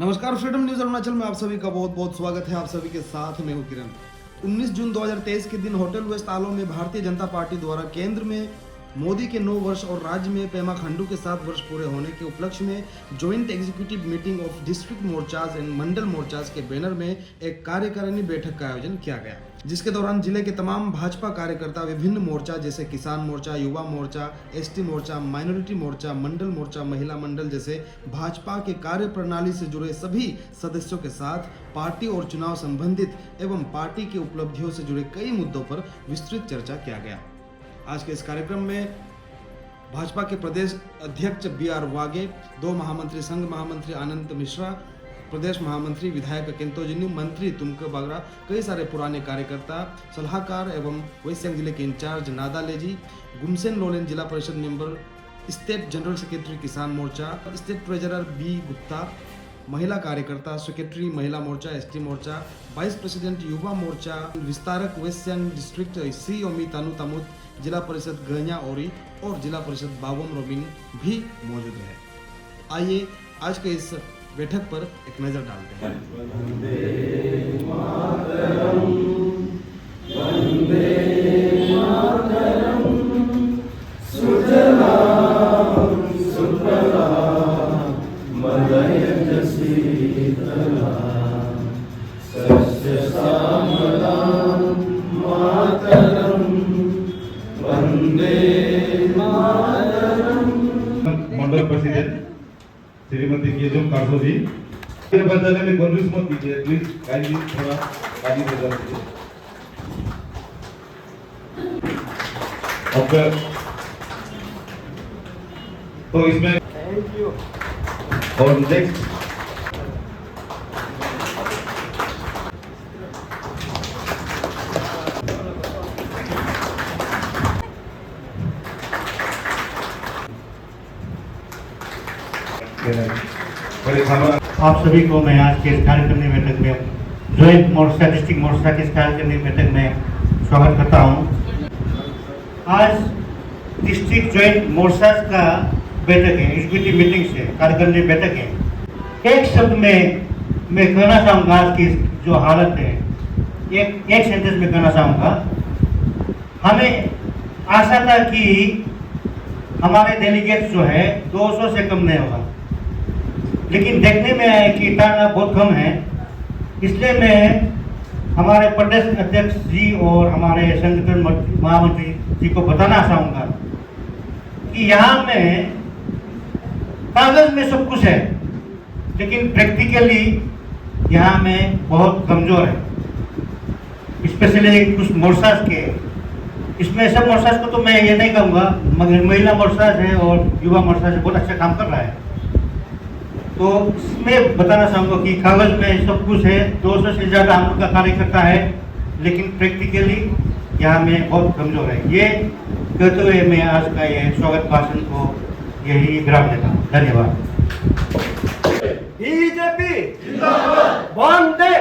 नमस्कार, freedom news Arunachal में आप सभी का बहुत बहुत स्वागत है। आप सभी के साथ मैं हूं किरण। 19 जून 2023 के दिन होटल वेस्ट आलो में भारतीय जनता पार्टी द्वारा केंद्र में मोदी के 9 वर्ष और राज्य में पेमा खांडू के 7 वर्ष पूरे होने के उपलक्ष्य में joint executive meeting of district morchas and mandal morchas के बैनर में एक कार्यकारिणी बैठक का आयोजन किया गया, जिसके दौरान जिले के तमाम भाजपा कार्यकर्ता विभिन्न मोर्चा जैसे किसान मोर्चा, युवा मोर्चा, एसटी मोर्चा, माइनॉरिटी मोर्चा, मंडल मोर्चा, महिला मंडल जैसे भाजपा के कार्य प्रणाली से जुड़े सभी सदस्यों के साथ पार्टी और चुनाव संबंधित एवं पार्टी की उपलब्धियों से जुड़े कई मुद्दों पर विस्तृत चर्चा किया गया। आज के इस कार्यक्रम में भाजपा के प्रदेश अध्यक्ष BR वागे, 2 महामंत्री, संघ महामंत्री आनंद मिश्रा, प्रदेश महामंत्री विधायक केंतो जिन्नू, मंत्री तुमके बागरा, कई सारे पुराने कार्यकर्ता, सलाहकार एवं वेस्ट सियांग जिले के इंचार्ज नादा लेजी, गुमसेन लोलेन जिला परिषद मेंबर, स्टेट जनरल सेक्रेटरी किसान मोर्चा, स्टेट ट्रेजरर B गुप्ता, महिला कार्यकर्ता, सेक्रेटरी महिला मोर्चा, ST मोर्चा, वाइस प्रेसिडेंट युवा मोर्चा, विस्तारक वेस्ट सियांग डिस्ट्रिक्ट C ओमी तानू तामुत, जिला परिषद गहन्या ओरी और जिला परिषद बावम रोबिन भी मौजूद है। आइए आज के इस बैठक पर एक नजर डालते हैं। वंदे मातरम, वंदे मातरम, सुजलाम सुफलाम मलयज शीतलाम सस्य श्यामलाम मातरम वंदे मातरम। मंडल प्रेसिडेंट श्रीमती केजम काठो जी, ये बजाने में कन्फ्यूज मत कीजिए प्लीज, काइंडली थोड़ा आगे बजा दीजिए। ओके, तो इसमें थैंक यू। और नेक्स्ट आप सभी को मैं आज के इस कार्यक्रम बैठक में ज्वाइंट मोर्चा डिस्ट्रिक्ट मोर्चा के इस कार्यक्रम बैठक में स्वागत करता हूं। आज डिस्ट्रिक्ट ज्वाइंट मोर्चा का बैठक है, एग्जीक्यूटिव मीटिंग से कार्यकारिणी बैठक है। एक शब्द में मैं कहना चाहूँगा आज की जो हालत है, एक सेंटेंस में कहना चाहूँगा। हमें आशा था कि हमारे डेलीगेट्स जो है 200 से कम नहीं होगा, लेकिन देखने में आया कि ताना बहुत कम है। इसलिए मैं हमारे प्रदेश अध्यक्ष जी और हमारे संगठन महामंत्री जी को बताना चाहूँगा कि यहाँ में कागज में सब कुछ है, लेकिन प्रैक्टिकली यहाँ में बहुत कमजोर है। स्पेशली कुछ मोर्चाज के, इसमें सब मोर्चाज को तो मैं ये नहीं कहूँगा, मगर महिला मोर्चाज है और युवा मोर्चाज है, बहुत अच्छा काम कर रहा है। तो इसमें बताना चाहूँगा कि कागज में सब कुछ है, 200 से ज़्यादा हम लोग का कार्यकर्ता है, लेकिन प्रैक्टिकली यहाँ में बहुत कमजोर है। ये कहते हुए मैं आज का ये स्वागत भाषण को यही विराम देता हूँ। धन्यवाद। बीजेपी जिंदाबाद, वंदे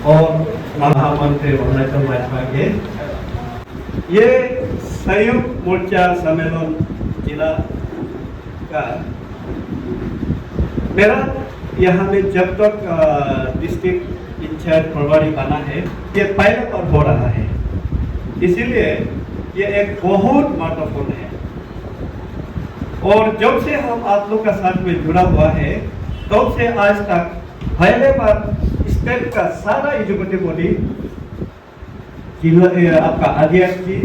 और महामंत्री अरुणाचल भाजपा के ये संयुक्त मोर्चा सम्मेलन जिला का मेरा यहाँ में जब तक डिस्ट्रिक्ट इंचार्ज प्रभारी बना है, ये पहले बार हो रहा है, इसीलिए ये एक बहुत महत्वपूर्ण है। और जब से हम आप लोग का साथ में जुड़ा हुआ है, तब से आज तक पहले बार स्टेट का सारा एग्जीक्यूटिव बॉडी, आपका अध्यक्ष जी,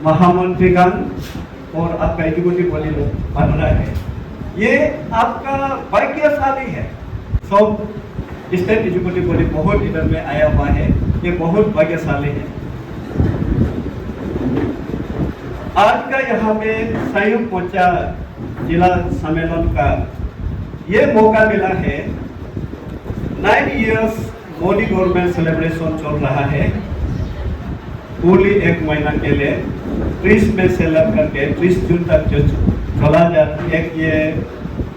महामंत्रीगण और आपका एग्जीक्यूटिव बॉडी बन रहा है। ये आपका भाग्यशाली है। सब स्टेट एग्जीक्यूटिव बॉडी बहुत इधर में आया हुआ है, ये बहुत भाग्यशाली है। आज का यहाँ में संयुक्त मोर्चा जिला सम्मेलन का ये मौका मिला है। 9 इयर्स मोदी गवर्नमेंट सेलिब्रेशन चल रहा है, पूरी 1 महीना के लिए 30 में से लग करके 30 जून तक जो चला जा एक ये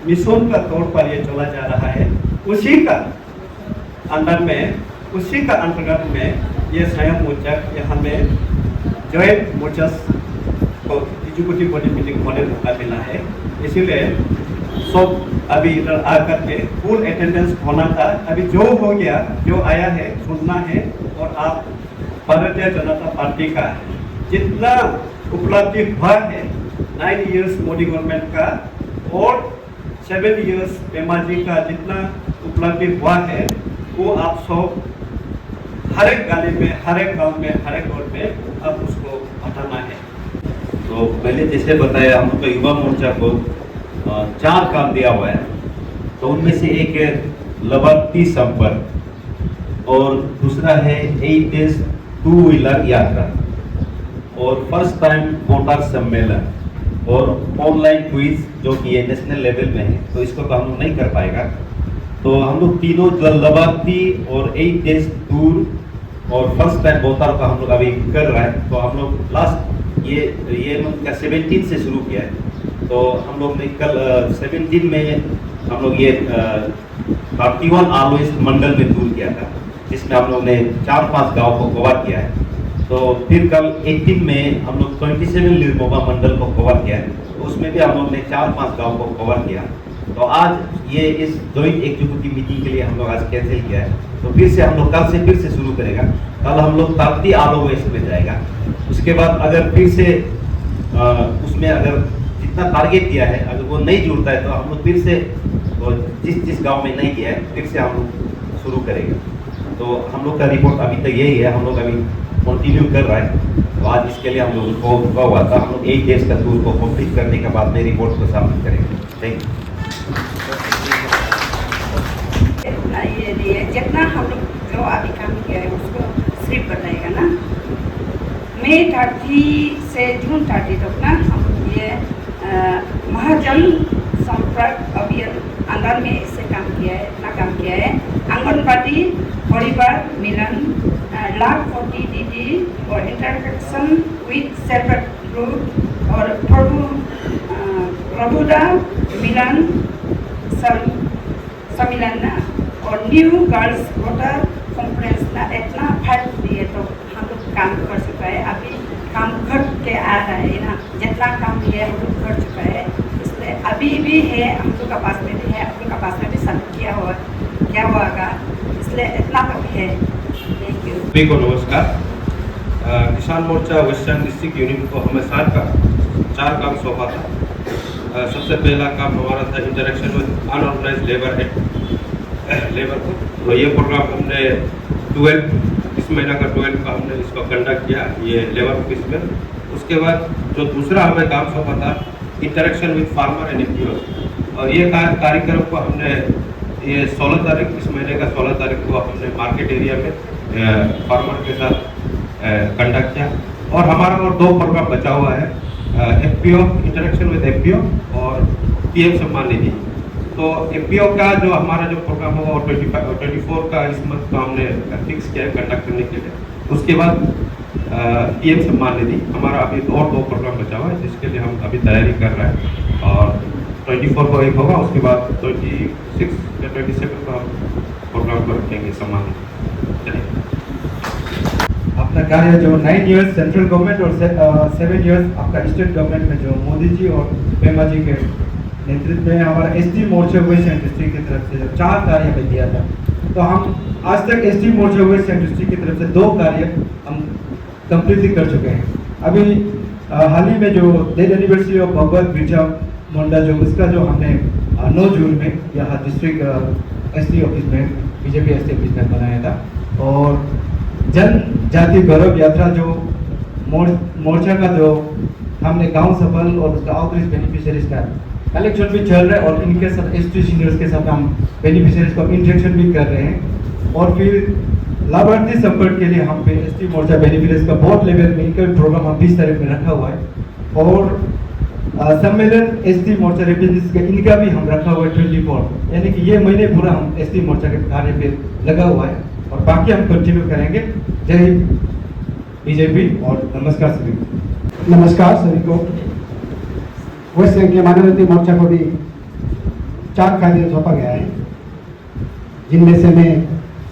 मिशन का तौर पर ये चला जा रहा है, उसी का अंदर में, उसी का अंतर्गत में ये संयुक्त मोर्चा यहाँ में ज्वाइंट मोर्चा को एग्जीक्यूटिव बॉडी मीटिंग होने मौका मिला है, इसीलिए सब अभी इधर आकर के फुल अटेंडेंस होना था। अभी जो हो गया, जो आया है सुनना है, और आप भारतीय जनता पार्टी का जितना उपलब्धि हुआ है 9 इयर्स मोदी गवर्नमेंट का और 7 इयर्स पेमा जी का जितना उपलब्धि हुआ है, वो आप सब हर एक गली में, हर एक गांव में, हर एक रोड में अब उसको हटाना है। तो पहले जैसे बताया, हम लोग का युवा मोर्चा को 4 काम दिया हुआ है। तो उनमें से एक है लाभार्थी संपर्क, और दूसरा है 8 डेज 2 व्हीलर यात्रा, और फर्स्ट टाइम वोटर सम्मेलन, और ऑनलाइन क्विज जो कि ये नेशनल लेवल में है, तो इसको तो हम लोग नहीं कर पाएगा। तो हम लोग तीनों लाभार्थी और 8 डेज टूर और फर्स्ट टाइम वोटर का हम लोग अभी कर रहा है। तो हम लोग लास्ट ये मंथ का 17 से शुरू किया है। तो हम लोग ने कल 17 में हम लोग ये 31 आलोइस मंडल में टूर किया था, जिसमें हम लोग ने 4-5 गांव को कवर किया है। तो फिर कल 18 में हम लोग 27 लिरमोगा मंडल को कवर किया है, तो उसमें भी हम लोग ने 4-5 गांव को कवर किया। तो आज ये इस जॉइंट एग्जीक्यूटिव मीटिंग के लिए हम लोग आज कैंसिल किया है। तो फिर से हम लोग कल से फिर से शुरू करेगा। कल हम लोग 30 आलो वेस्ट में जाएगा। उसके बाद अगर फिर से उसमें अगर जितना टारगेट दिया है अगर वो नहीं जुड़ता है, तो हम लोग फिर से जिस गांव में नहीं किया है फिर से हम लोग शुरू करेंगे। तो हम लोग का रिपोर्ट अभी तक यही है, हम लोग अभी कंटिन्यू कर रहा है। तो आज इसके लिए हम लोग को रुका हुआ था। हम लोग 8 डेज का टूर को कंप्लीट करने के बाद में रिपोर्ट को सबमिट करेंगे। Thank you. ये जितना हम लोग जो अभी काम किया है उसको सिर्फ बताएगा ना। मई 30 से जून 30 तक ना हम ये महाजन संपर्क अभियान अंदर में इससे काम किया है, इतना काम किया है। आंगनबाड़ी, परिवार मिलन, लाभ फॉर दीदी और intersection with self help group और प्रभुदा मिलन सम्मेलन ना, और न्यू गर्ल्स वोटर कॉन्फ्रेंस ना, इतना फैक्ट दिए तो हम लोग काम कर चुका है। अभी काम घट के आ रहा है ना, जितना काम किया है हम लोग कर चुका है। इसलिए अभी भी है, हम लोग का पास में भी है, आप लोग का पास में भी सब क्या होगा, इसलिए इतना तक है। Thank you. सभी को नमस्कार। किसान मोर्चा वेस्टर्न डिस्ट्रिक्ट यूनिट को हमें 4 काम सौंपा था। सबसे पहला काम हमारा था इंटरेक्शन विद अनऑर्गेनाइज्ड लेबर को। तो ये प्रोग्राम हमने 12 इस महीना का 12 का हमने इसको कंडक्ट किया, ये लेबर ऑफिस में। उसके बाद जो दूसरा हमें काम सौंपा था interaction with farmer and NGO, और ये कार्यक्रम को हमने ये 16 तारीख इस महीने का 16 तारीख को हमने मार्केट एरिया में फार्मर के साथ कंडक्ट किया। और हमारा और 2 प्रोग्राम बचा हुआ है, एफपीओ इंटरेक्शन विद एफपीओ और पीएम सम्मान निधि। तो एफपीओ का जो हमारा जो प्रोग्राम होगा वो 25 और 24 का इस मंथ का हमने फिक्स किया है कंडक्ट करने के लिए। उसके बाद पीएम सम्मान निधि हमारा अभी और 2 प्रोग्राम बचा हुआ है, जिसके लिए हम अभी तैयारी कर रहे हैं। और 24 को एक होगा, उसके बाद 26 या 27 को हम प्रोग्राम को रखेंगे सम्मान निधि। चलिए। अपना कार्य जो 9 इयर्स सेंट्रल गवर्नमेंट और 7 इयर्स आपका स्टेट गवर्नमेंट में जो मोदी जी और पेमा जी के नेतृत्व में हमारा एसटी मोर्चा वेस्ट डिस्ट्रिक्ट की तरफ से जो 4 कार्य में दिया था, तो हम आज तक एसटी मोर्चा वेस्ट डिस्ट्रिक्ट की तरफ से 2 कार्य हम कंप्लीट कर चुके हैं। अभी हाल ही में जो डेथ एनिवर्सरी ऑफ भगवत बिरसा मुंडा जो उसका जो हमने 9 जून में यहाँ डिस्ट्रिक्ट एसटी ऑफिस में बीजेपी एसटी ऑफिस में बनाया था। और जनजाति गौरव यात्रा जो मोर्चा का जो हमने गांव सफल और उसका आउटरीच बेनिफिशियरीज का कलेक्शन भी चल रहा है, और इनके साथ एसटी सीनियर्स के साथ हम बेनिफिशियरीज को इंटरेक्शन भी कर रहे हैं। और फिर लाभार्थी संपर्क के लिए हम एसटी मोर्चा बेनिफिशियरीज का बोर्ड लेवल में इनका प्रोग्राम हम 20 तारीख में रखा हुआ है। और सम्मेलन एसटी मोर्चा रिप्रेजेंटेटिव का इनका भी हम रखा हुआ है 24, यानी कि ये महीने पूरा हम एसटी मोर्चा के कार्य पे लगा हुआ है, और बाकी हम कंटिन्यू करेंगे। जय हिंद, बीजेपी। और नमस्कार सभी को। नमस्कार सभी को। वेस्ट के माइनॉरिटी मोर्चा को भी 4 कार्य सौंपा गया है, जिनमें से मैं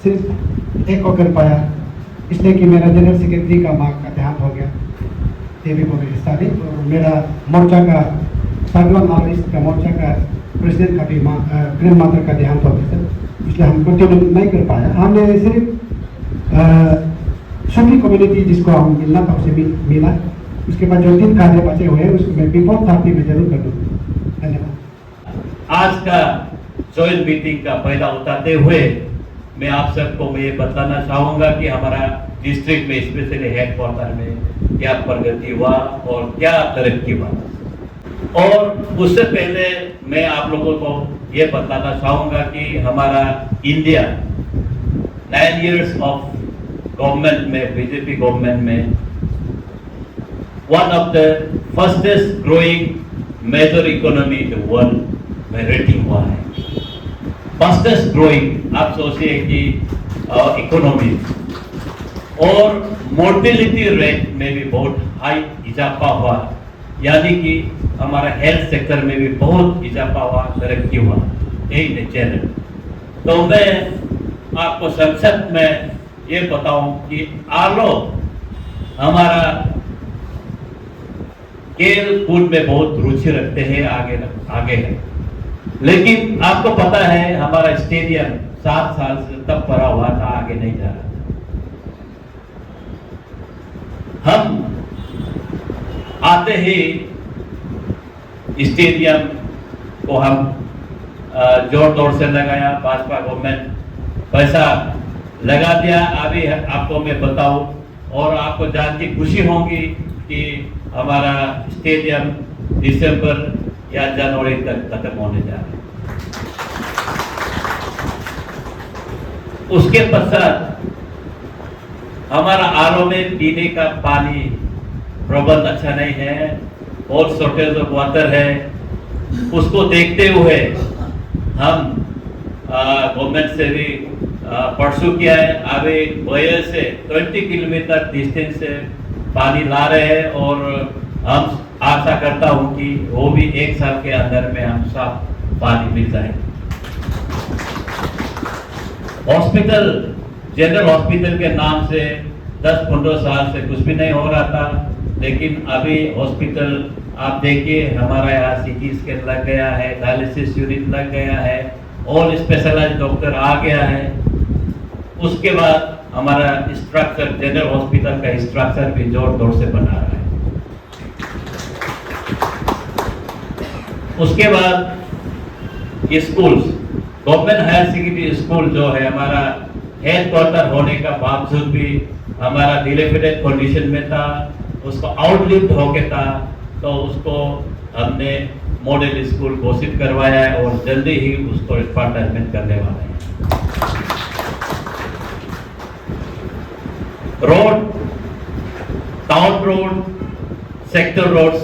सिर्फ एक को कर पाया, इसलिए कि मेरा जनरल सेक्रेटरी का माँ का देहांत हो गया। टीवी को भी हिस्सा दी और मेरा मोर्चा का सागवान नॉर्थ का मोर्चा का प्रेसिडेंट का भी ग्रैंड माता का देहांत हो गया था, इसलिए हम कंटिन्यू नहीं कर पाया। हमने सिर्फ सभी कम्युनिटी जिसको हम मिलना था उसे मिला। उसके बाद जो 3 कार्य बचे हुए हैं उसको मैं बिफोर 30 में जरूर कर दूँगा। धन्यवाद। आज का जॉइंट मीटिंग का फायदा उठाते हुए मैं आप सबको मैं ये बताना चाहूँगा कि हमारा डिस्ट्रिक्ट में स्पेशली हेडक्वार्टर में क्या प्रगति हुआ और क्या तरक्की हुआ। और उससे पहले मैं आप लोगों को ये बताना चाहूँगा कि हमारा इंडिया 9 years ऑफ गवर्नमेंट में, बीजेपी गवर्नमेंट में one of the firstest growing major economy in the world में रेटिंग हुआ है। फास्टेस्ट ग्रोइंग आप सोचिए कि इकोनॉमी और मोर्टेलिटी रेट में भी बहुत हाई इजाफा हुआ, यानी कि हमारा हेल्थ सेक्टर में भी बहुत इजाफा हुआ, तरक्की हुआ। यही नेचर है। तो मैं आपको संक्षिप्त में ये बताऊं कि आलो हमारा खेल कूद में बहुत रुचि रखते हैं, आगे है। लेकिन आपको पता है हमारा स्टेडियम 7 साल से तब भरा हुआ था, आगे नहीं जा रहा था। हम आते ही स्टेडियम को हम जोर तोड़ से लगाया, भाजपा गवर्नमेंट पैसा लगा दिया। अभी आपको मैं बताऊं और आपको जान की खुशी होगी कि हमारा स्टेडियम दिसंबर या जनवरी तक खत्म होने जा रहा है। उसके पश्चात हमारा आरओ में पीने का पानी प्रबंध अच्छा नहीं है, बहुत शॉर्टेज ऑफ वाटर है। उसको देखते हुए हम गवर्नमेंट से भी परसू किया है। अभी बयर से 20 किलोमीटर डिस्टेंस से पानी ला रहे हैं और हम आशा करता हूं कि वो भी 1 साल के अंदर में हम साफ पानी मिल जाए। हॉस्पिटल, जनरल हॉस्पिटल के नाम से 10-15 साल से कुछ भी नहीं हो रहा था, लेकिन अभी हॉस्पिटल आप देखिए हमारा यहाँ CT स्कैन लग गया है, डायलिसिस यूनिट लग गया है, ऑल स्पेशलाइज्ड डॉक्टर आ गया है। उसके बाद हमारा स्ट्रक्चर, जनरल हॉस्पिटल का स्ट्रक्चर भी जोर तोड़ से बना रहा है। उसके बाद schools, government higher secondary school जो है हमारा हेडक्वार्टर होने का बावजूद भी हमारा डिलेपिडेटेड कंडीशन में था, उसको आउटलिव्ड हो गया था, तो उसको हमने मॉडल स्कूल घोषित करवाया है और जल्दी ही उसको रिफार्मेंट करने वाले हैं। Road, town road, sector roads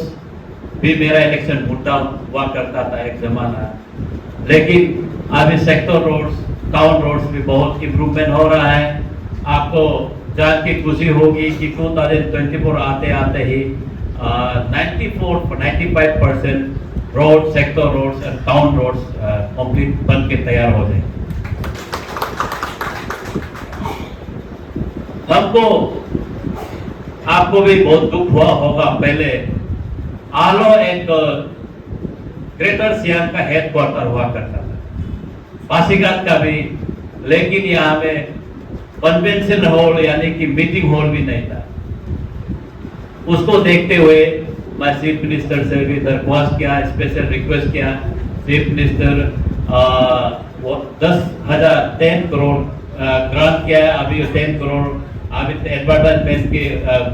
भी मेरा इलेक्शन मुद्दा हुआ करता था एक जमाना, लेकिन अभी सेक्टर रोड्स, टाउन रोड्स भी बहुत इम्प्रूवमेंट हो रहा है। आपको जान के खुशी होगी कि 2024 आते आते ही 94-95% रोड, सेक्टर रोड्स और टाउन रोड्स कंप्लीट बन के तैयार हो जाए। हमको, आपको भी बहुत दुख हुआ होगा, पहले आलो एक ग्रेटर सियांग का हेडक्वार्टर हुआ करता था, पासीघाट का भी, लेकिन यहाँ में कन्वेंशन हॉल यानी कि मीटिंग हॉल भी नहीं था। उसको देखते हुए मैं चीफ मिनिस्टर से भी दरख्वास्त किया, स्पेशल रिक्वेस्ट किया। चीफ मिनिस्टर 10 करोड़ ग्रांट किया है, अभी 10 करोड़ अभी एडवर्टाइजमेंट के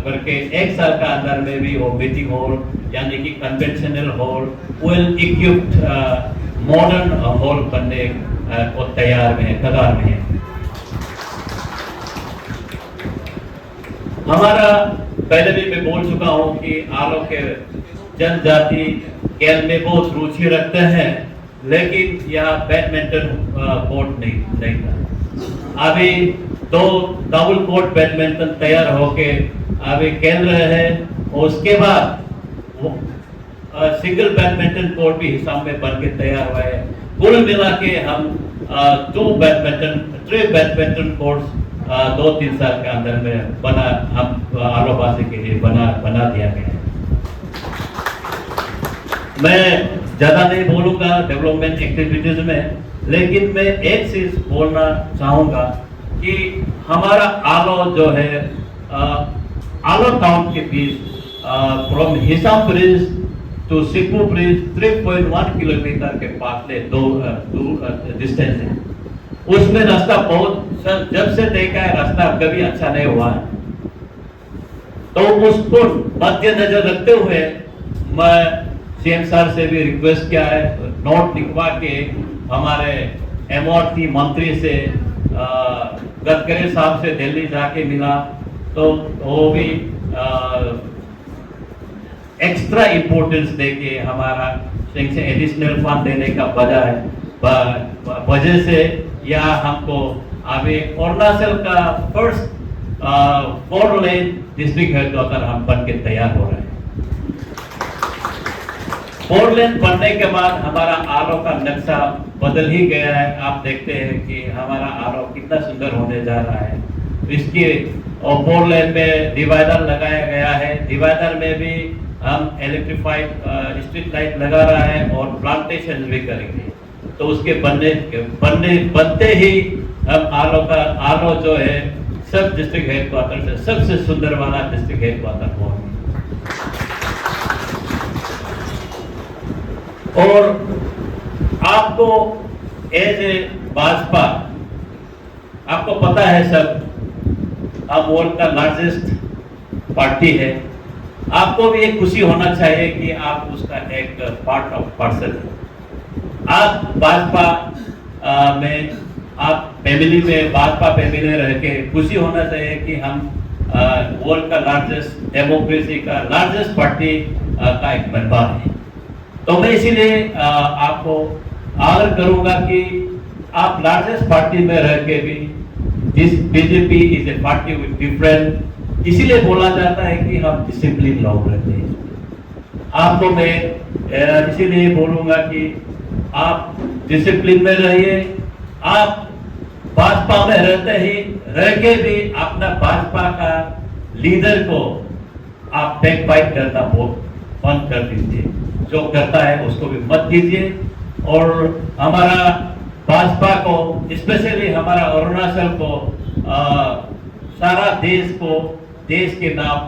करके 1 साल का अंदर में भी वो मीटिंग हॉल यानी कि conventional hall, well equipped modern hall बनने को तैयार में, कगार में है। हमारा पहले भी मैं बोल चुका हूं कि आलो के जनजाति खेल में बहुत रुचि रखते हैं, लेकिन यहाँ बैडमिंटन कोर्ट नहीं था। अभी 2 डबल कोर्ट बैडमिंटन तैयार होके अभी खेल रहे हैं, और उसके बाद सिंगल बैडमिंटन कोर्ट भी हिसाब में बन के तैयार हुआ है। कुल मिला के हम 3 बैडमिंटन कोर्ट्स 2-3 साल के अंदर में बना, हम आलोवासी के लिए बना दिया गया है। मैं ज़्यादा नहीं बोलूँगा डेवलपमेंट एक्टिविटीज़ में, लेकिन मैं एक चीज़ बोलना चाहूँगा कि हमारा आलो जो है आलो टाउन के बीच from Hisam bridge to Sikku bridge 3.1 kilometre के पास दूर डिस्टेंस है। उसमें रास्ता बहुत जब से देखा है रास्ता कभी अच्छा नहीं हुआ है, तो उसको मद्देनजर रखते हुए मैं सीएम सर से भी रिक्वेस्ट किया है, नोट लिखवा के हमारे एमओटी मंत्री से गडकरी साहब से दिल्ली जाके मिला, तो वो भी एक्स्ट्रा इम्पोर्टेंस देके हमारा से एडिशनल फंड देने का वजह से या हमको अभी अरुणाचल का फर्स्ट 4 लेन डिस्ट्रिक्ट हेडक्वार्टर हम बन के तैयार हो रहे हैं। 4 लेन बनने के बाद हमारा आलो का नक्शा बदल ही गया है। आप देखते हैं कि हमारा आलो कितना सुंदर होने जा रहा है। इसके 4 लेन में डिवाइडर लगाया गया है। डिवाइडर में भी हम इलेक्ट्रिफाइड स्ट्रीट लाइट लगा रहा है और प्लांटेशन भी करेंगे। तो उसके बनते ही हम आलो जो है सब डिस्ट्रिक्ट हेडक्वार्टर से सबसे सुंदर वाला डिस्ट्रिक्ट हेडक्वार्टर होगा। और आपको एज ए भाजपा आपको पता है सब अब वर्ल्ड का लार्जेस्ट पार्टी है। आपको भी एक खुशी होना चाहिए कि आप उसका एक पार्ट ऑफ पर्सन है। आप भाजपा में आप फैमिली में भाजपा फैमिली में रह के खुशी होना चाहिए कि हम वर्ल्ड का लार्जेस्ट डेमोक्रेसी का लार्जेस्ट पार्टी का एक मेंबर है। तो मैं इसीलिए आपको आग्रह करूंगा कि आप लार्जेस्ट पार्टी में रह के भी this BJP is a party with different, इसीलिए बोला जाता है कि हम डिसिप्लिन लोग रहते हैं। आपको मैं इसीलिए बोलूंगा कि आप डिसिप्लिन में रहिए। आप भाजपा में रहते ही रह के भी अपना भाजपा का लीडर को आप बैक बाइट करना बंद कर दीजिए। जो करता है उसको भी मत कीजिए। और हमारा भाजपा को स्पेशली हमारा अरुणाचल को सारा देश के नाम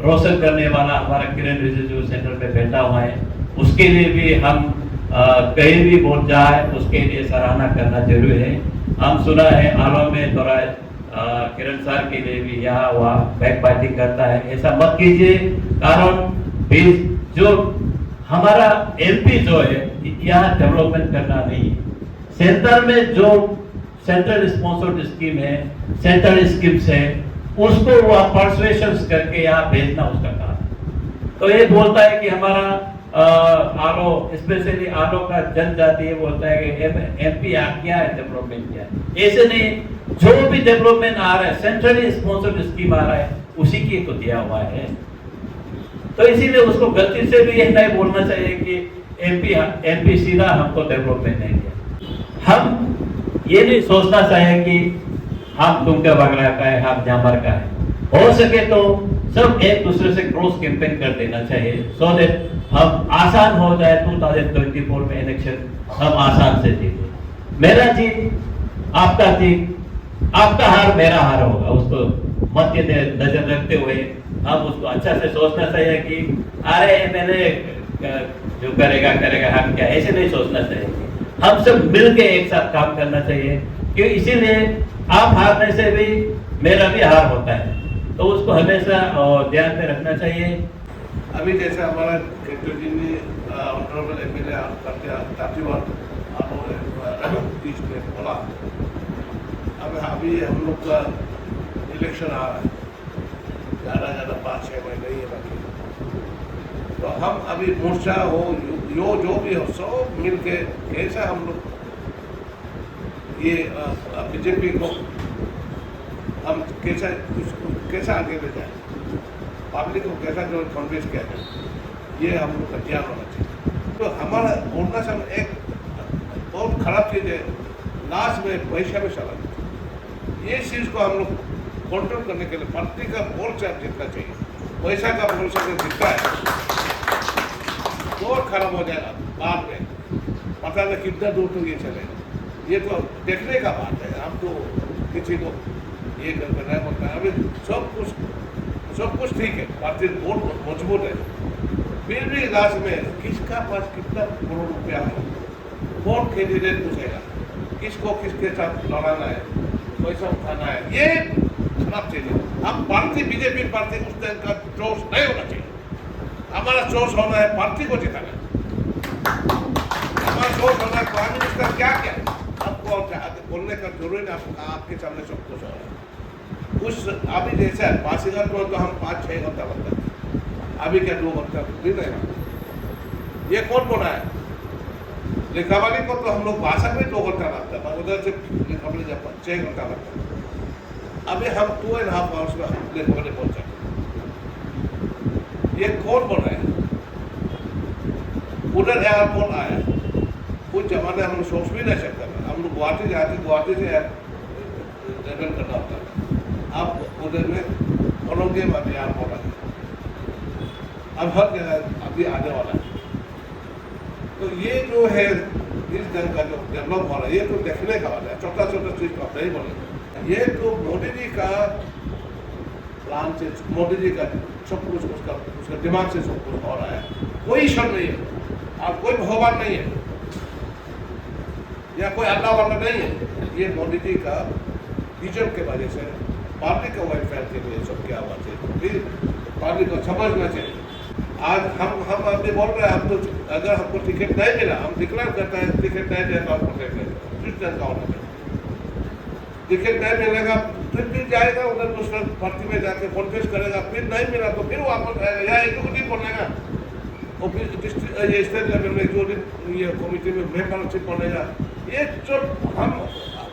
रोशन करने वाला हमारा किरण रिजिजू सेंटर पे बैठा हुआ है, उसके लिए भी हम कहीं भी पहुंच जाए उसके लिए सराहना करना जरूरी है। हम सुना है आलो में थोड़ा किरण सर के लिए भी यहाँ वहाँ बैक बाइटिंग करता है, ऐसा मत कीजिए। कारण जो हमारा एमपी जो है यहाँ डेवलपमेंट करना नहीं है। सेंटर में जो सेंट्रल स्पॉन्सर्ड स्कीम है, सेंट्रल स्कीम्स है, उसको वो परसुएशन करके यहाँ भेजना उसका काम। तो ये बोलता है कि हमारा आलो स्पेशली आलो का जनजाति ये बोलता है कि एमपी क्या है डेवलपमेंट किया है। ऐसे नहीं, जो भी डेवलपमेंट आ रहा है सेंट्रली स्पॉन्सर्ड स्कीम आ रहा है उसी की को दिया हुआ है। तो इसीलिए उसको गलती से भी यह नहीं बोलना चाहिए कि एमपी सीधा हमको डेवलपमेंट नहीं दिया। हम ये नहीं सोचना चाहिए कि हम तुमका बगड़ा का है, हम जामर का है। हो सके तो सब एक दूसरे से क्रॉस कैंपेन कर देना चाहिए, सो दैट हम आसान हो जाए 2024 में इलेक्शन हम आसान से जीते। मेरा जीत आपका जीत, आपका हार मेरा हार होगा, उसको मध्य नजर रखते हुए हम उसको अच्छा से सोचना चाहिए कि अरे एमएलए जो करेगा हम क्या, ऐसे नहीं सोचना चाहिए। हम सब मिलके एक साथ काम करना चाहिए, क्योंकि इसीलिए आप हारने से भी मेरा भी हार होता है, तो उसको हमेशा ध्यान में रखना चाहिए। अभी जैसे हमारा खेतू जी ने ऑनरेबल एमएलए बीच में बोला, अब अभी हम लोग का इलेक्शन आ रहा है, ज़्यादा 5-6 महीने ही है बाकी। तो हम अभी मोर्चा हो जो भी हो सब मिल के कैसा हम लोग ये बीजेपी को हम कैसा आगे ले जाए, पब्लिक को कैसा जो कन्विंस किया जाए, ये हम लोग का ध्यान होना चाहिए। तो हमारा अरुणाचल में एक बहुत खराब चीज़ है, लास्ट में पैसा में चला। ये चीज़ को हम लोग कंट्रोल करने के लिए पार्टी का वोट चार्ज जीतना चाहिए। पैसा का भरोसा से जीतता है और खराब हो जाएगा बाद में, पता नहीं कितना दूर तक ये चलेगा। ये तो देखने का बात है, हम तो किसी को ये करना होता है। अभी सब कुछ ठीक है, पार्टी बहुत मजबूत है, फिर भी लास्ट में किसका पास कितना करोड़ रुपया है, कौन कैंडिडेट पूछेगा, किसको किसके साथ लड़ाना है, पैसा उठाना है, ये खराब चीज है। हम पार्टी बीजेपी पार्टी उस तरह का जोश नहीं होना चाहिए। हमारा जोश होना है पार्टी को जिताना, हमारा जोश होना है प्राइम मिनिस्टर क्या क्या आपको बोलने का जरूरी नहीं, आपके सामने सब कुछ हो रहा है। कुछ अभी जैसा है पासीघाट में तो हम 5-6 घंटा लगता है, अभी क्या 2 घंटा भी नहीं। ये कौन बोला है? लिखावली को तो हम लोग भाषा में 2 घंटा लगता है, उधर से लिखावली जब 6 घंटा लगता है। अभी हम 2.5 आवर्स में लिखावली पहुंचा। ये कौन बोला है? उधर एयरपोर्ट आया, कुछ जमाने हम लोग सोच भी नहीं सकते थे। हम लोग गुवाहाटी जाते, गुवाहाटी से ट्रेवल करना होता था। अब उधर में औरंगे बाद एयरपोर्ट आ गया, अब हर जगह अभी आने वाला है। तो ये जो है इस ढंग का जो डेवलप हो रहा है, ये तो देखने का वाला है, छोटा छोटा चीज को नहीं बोलेंगे। ये तो मोदी जी का प्लान से, मोदी जी का सब कुछ उसका दिमाग से सब कुछ हो रहा है, कोई शक नहीं है और कोई भगवान नहीं है या कोई अल्लाह वाला नहीं है। ये मोदी जी का विजन के वजह से पार्टी का वेलफेयर के लिए सब क्या हुआ चाहिए, फिर पार्टी को समझना चाहिए। आज हम अभी बोल रहे हैं, हम तो अगर हमको टिकट नहीं मिला, हम डिक्लेयर करते हैं टिकट नहीं देगा, टिकट नहीं मिलेगा फिर जाएगा उधर दूसरा पार्टी में जाके कॉन्फ्रेंस करेगा, फिर नहीं मिला तो फिर वापस आएगा या एग्जीक्यूटिव बनेगा और फिर ये स्टेट लेवल में जो ये कमेटी में मेंबरशिप बनेगा। ये जो हम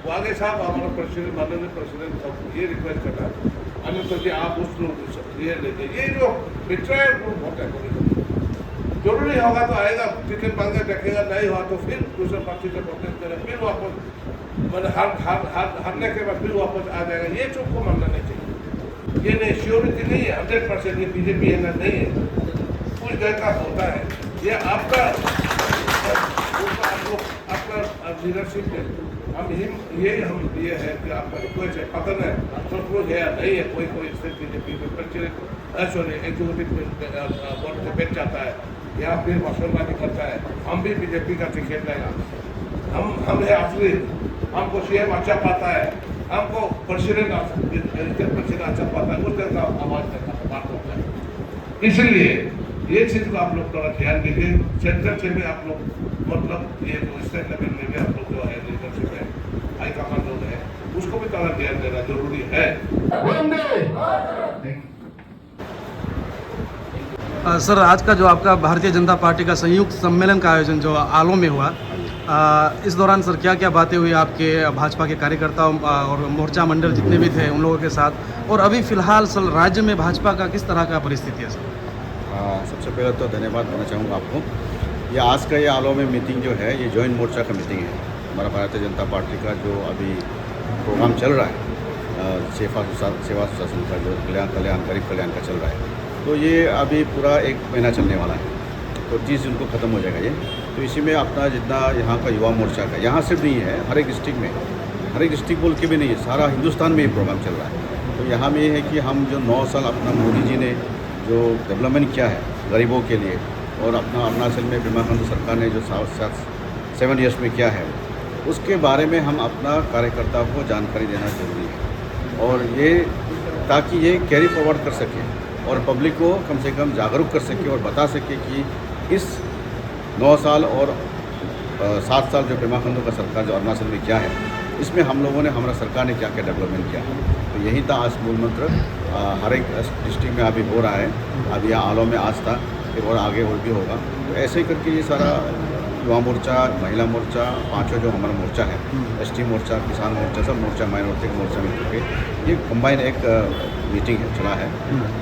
वागे साहब हमारा प्रेसिडेंट, माननीय प्रेसिडेंट ये रिक्वेस्ट करता है अन्य तो आप उस ये लेते, ये जो बिट्रायल ग्रुप होता है जरूरी होगा तो आएगा, टिकट मांगे देखेगा, नहीं हुआ तो फिर दूसरे पार्टी से प्रोटेस्ट करेगा, फिर वापस मतलब हारने के बाद फिर वापस आ जाएगा। ये चुप को मानना नहीं चाहिए। ये नहीं श्योरिटी नहीं है 100%, ये बीजेपी है नहीं है, कुछ देर का होता है। ये आपका लीडरशिप है, हम ये है कि आपका रिक्वेस्ट है, पता नहीं सचमुच है या नहीं है, कोई स्टेट बीजेपी में सॉरी एग्जीक्यूटिव बोर्ड से बैठ जाता है या फिर मशवराबाजी करता है, हम भी बीजेपी का टिकट लेगा, हम है असली, हमको सीएम अच्छा पाता है, हमको प्रेसिडेंट अच्छा पाता है, उस तरह का आवाज का बात होता है। इसलिए ये चीज को आप लोग थोड़ा ध्यान दीजिए। सेंटर से भी आप लोग मतलब ये जो स्टेट लेवल में भी आप लोग जो है लीडरशिप है, हाईकमान जो है, उसको भी थोड़ा ध्यान देना जरूरी है। सर, आज का जो आपका भारतीय जनता पार्टी का संयुक्त सम्मेलन का आयोजन जो आलो में हुआ, इस दौरान सर क्या क्या बातें हुई आपके भाजपा के कार्यकर्ताओं और मोर्चा मंडल जितने भी थे उन लोगों के साथ, और अभी फिलहाल सर राज्य में भाजपा का किस तरह का परिस्थिति है सर? सबसे पहले तो धन्यवाद देना चाहूँगा आपको। ये आज का ये आलो में मीटिंग जो है, ये जॉइंट मोर्चा का मीटिंग है। हमारा भारतीय जनता पार्टी का जो अभी प्रोग्राम चल रहा है सेवा सुशासन का, जो गरीब कल्याण का चल रहा है, तो ये अभी पूरा 1 महीना चलने वाला है, तो 30 जून को ख़त्म हो जाएगा ये। तो इसी में अपना जितना यहाँ का युवा मोर्चा का, यहाँ सिर्फ नहीं है, हर एक डिस्ट्रिक्ट में, हर एक डिस्ट्रिक्ट बोल के भी नहीं है, सारा हिंदुस्तान में ये प्रोग्राम चल रहा है। तो यहाँ में ये है कि हम जो 9 साल अपना मोदी जी ने जो डेवलपमेंट किया है गरीबों के लिए, और अपना अरुणाचल में पेमा खांडू सरकार ने जो 7 ईयर्स में किया है, उसके बारे में हम अपना कार्यकर्ताओं को जानकारी देना जरूरी है, और ये ताकि ये कैरी फॉरवर्ड कर सके और पब्लिक को कम से कम जागरूक कर सके और बता सके कि इस 9 साल और 7 साल जो पेमा खांडू का सरकार जो अरुणाचल में किया है, इसमें हम लोगों ने, हमारा सरकार ने क्या क्या डेवलपमेंट किया है। तो यही था आज मूल मंत्र। हर एक डिस्ट्रिक्ट में अभी हो रहा है, अभी यहाँ आलो में आज था, फिर और आगे और भी होगा। तो ऐसे ही करके ये सारा युवा मोर्चा, महिला मोर्चा, 5 जो हमारा मोर्चा है, एसटी मोर्चा, किसान मोर्चा, सब मोर्चा माइनॉरिटी का मोर्चा मिल के ये कंबाइन एक मीटिंग चला है।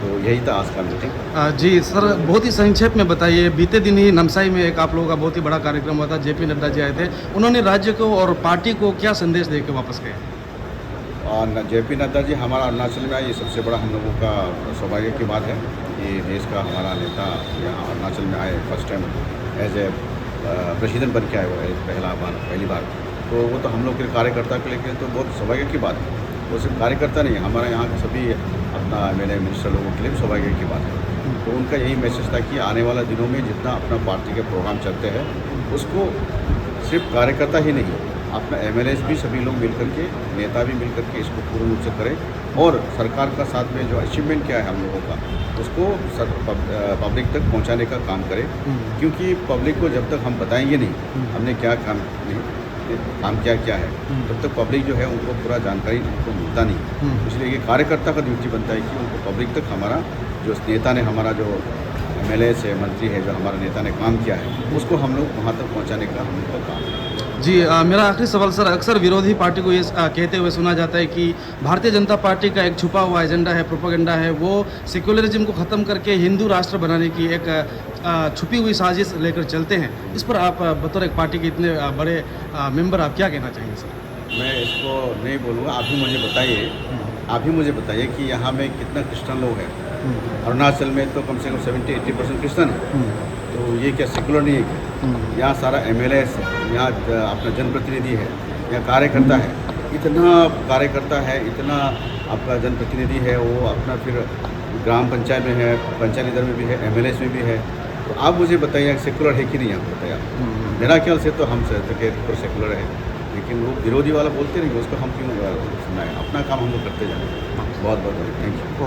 तो यही था आज का मीटिंग। जी सर, बहुत ही संक्षेप में बताइए, बीते दिन ही नमसाई में एक आप लोगों का बहुत ही बड़ा कार्यक्रम हुआ था, जेपी नड्डा जी आए थे, उन्होंने राज्य को और पार्टी को क्या संदेश दे के वापस गए? जेपी नड्डा जी हमारा अरुणाचल में आए, ये सबसे बड़ा हम लोगों का सौभाग्य की बात है। ये देश का हमारा नेता यहाँ अरुणाचल में आए first time as a president बन के आए हुए पहली बार। तो वो तो हम लोग के कार्यकर्ता के लिए तो बहुत सौभाग्य की बात है। वो सिर्फ कार्यकर्ता नहीं है, हमारे यहाँ के सभी अपना मेरे मिनिस्टर लोगों के लिए भी सौभाग्य की बात है। तो उनका यही मैसेज था कि आने वाला दिनों में जितना अपना पार्टी के प्रोग्राम चलते हैं उसको सिर्फ कार्यकर्ता ही नहीं, अपना MLAs भी सभी लोग मिल करके, नेता भी मिल करके इसको पूर्ण रूप से करें और सरकार का साथ में जो अचीवमेंट क्या है हम लोगों का उसको पब्लिक तक पहुंचाने का काम करें। क्योंकि पब्लिक को जब तक हम बताएंगे नहीं हमने क्या काम क्या है, तब तक पब्लिक जो है उनको पूरा जानकारी उनको मिलता नहीं। इसलिए ये कार्यकर्ता का ड्यूटी बनता है कि उनको पब्लिक तक हमारा जो नेता ने, हमारा जो MLA से मंत्री है, जो हमारा नेता ने काम किया है उसको हम लोग वहाँ तक पहुँचाने का हम लोग का काम है। जी मेरा आखिरी सवाल सर, अक्सर विरोधी पार्टी को ये कहते हुए सुना जाता है कि भारतीय जनता पार्टी का एक छुपा हुआ एजेंडा है, प्रोपेगेंडा है, वो सेक्युलरिज्म को ख़त्म करके हिंदू राष्ट्र बनाने की एक छुपी हुई साजिश लेकर चलते हैं। इस पर आप बतौर एक पार्टी के इतने बड़े मेंबर आप क्या कहना चाहेंगे सर? मैं इसको नहीं बोलूँगा, आप ही मुझे बताइए कि यहाँ में कितना क्रिश्चियन लोग हैं। अरुणाचल में तो कम से कम 70-80% क्रिश्चियन है। तो ये क्या सेकुलर नहीं है क्या? यहाँ सारा MLAs है, यहाँ अपना जनप्रतिनिधि है, यहाँ कार्यकर्ता है, इतना कार्यकर्ता है, इतना आपका जनप्रतिनिधि है, वो अपना फिर ग्राम पंचायत में है, पंचायत लीडर में भी है, MLAs में भी है। तो आप मुझे बताइए सेकुलर है कि नहीं? आप बताइए। मेरा ख्याल से तो हम तो सेकुलर है, लेकिन वो विरोधी वाला बोलते नहीं, उसको हम क्यों सुनाएं? अपना काम हम लोग करते जाएं। बहुत बहुत थैंक यू।